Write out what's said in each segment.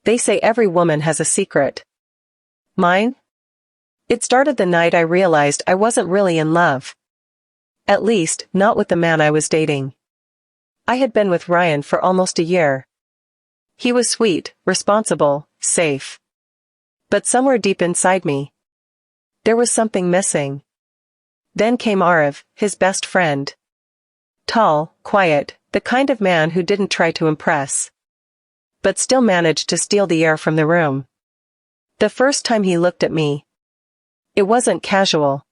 They say every woman has a secret. Mine? It started the night I realized I wasn't really in love. At least, not with the man I was dating. I had been with Ryan for almost a year. He was sweet, responsible, safe. But somewhere deep inside me, there was something missing. Then came Arav, his best friend. Tall, quiet, the kind of man who didn't try to impress, but still managed to steal the air from the room. The first time he looked at me, it wasn't casual.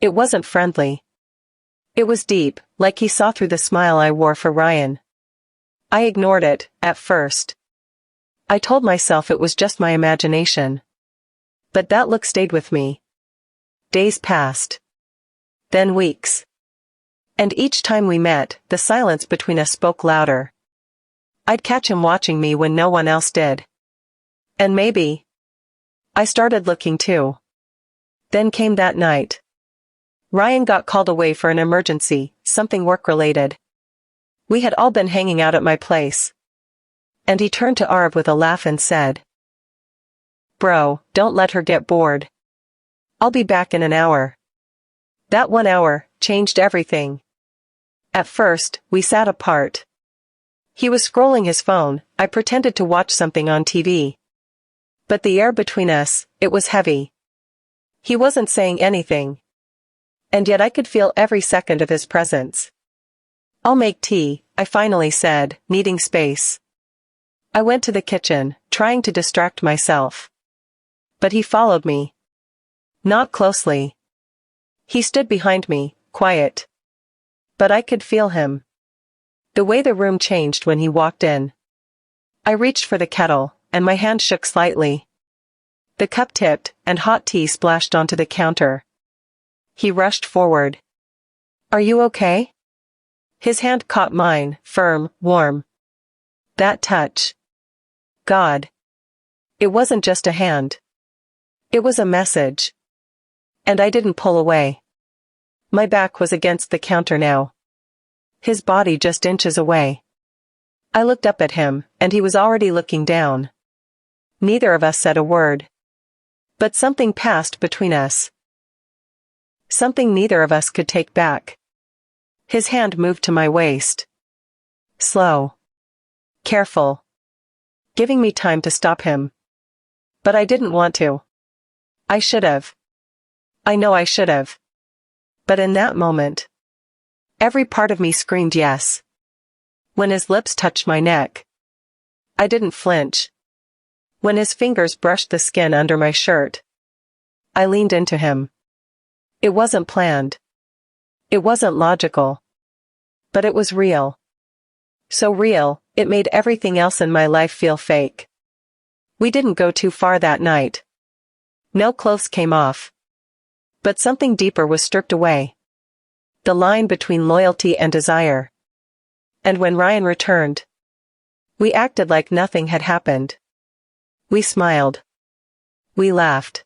It wasn't friendly. It was deep, like he saw through the smile I wore for Ryan. I ignored it, at first. I told myself it was just my imagination. But that look stayed with me. Days passed. Then weeks. And each time we met, the silence between us spoke louder. I'd catch him watching me when no one else did. And maybe I started looking too. Then came that night. Ryan got called away for an emergency, something work-related. We had all been hanging out at my place. And he turned to Arav with a laugh and said, "Bro, don't let her get bored. I'll be back in an hour." That 1 hour changed everything. At first, we sat apart. He was scrolling his phone, I pretended to watch something on TV. But the air between us, it was heavy. He wasn't saying anything. And yet I could feel every second of his presence. "I'll make tea," I finally said, needing space. I went to the kitchen, trying to distract myself. But he followed me. Not closely. He stood behind me, quiet. But I could feel him. The way the room changed when he walked in. I reached for the kettle, and my hand shook slightly. The cup tipped, and hot tea splashed onto the counter. He rushed forward. "Are you okay?" His hand caught mine, firm, warm. That touch. God. It wasn't just a hand. It was a message. And I didn't pull away. My back was against the counter now. His body just inches away. I looked up at him, and he was already looking down. Neither of us said a word. But something passed between us. Something neither of us could take back. His hand moved to my waist. Slow. Careful. Giving me time to stop him. But I didn't want to. I should have. I know I should have. But in that moment, every part of me screamed yes. When his lips touched my neck, I didn't flinch. When his fingers brushed the skin under my shirt, I leaned into him. It wasn't planned. It wasn't logical. But it was real. So real, it made everything else in my life feel fake. We didn't go too far that night. No clothes came off. But something deeper was stripped away. The line between loyalty and desire. And when Ryan returned, we acted like nothing had happened. We smiled. We laughed.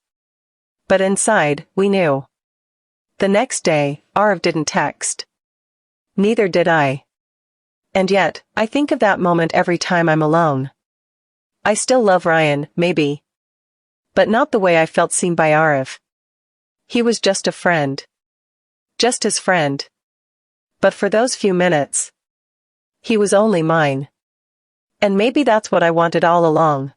But inside, we knew. The next day, Arav didn't text. Neither did I. And yet, I think of that moment every time I'm alone. I still love Ryan, maybe. But not the way I felt seen by Arav. He was just a friend. Just his friend. But for those few minutes, he was only mine. And maybe that's what I wanted all along.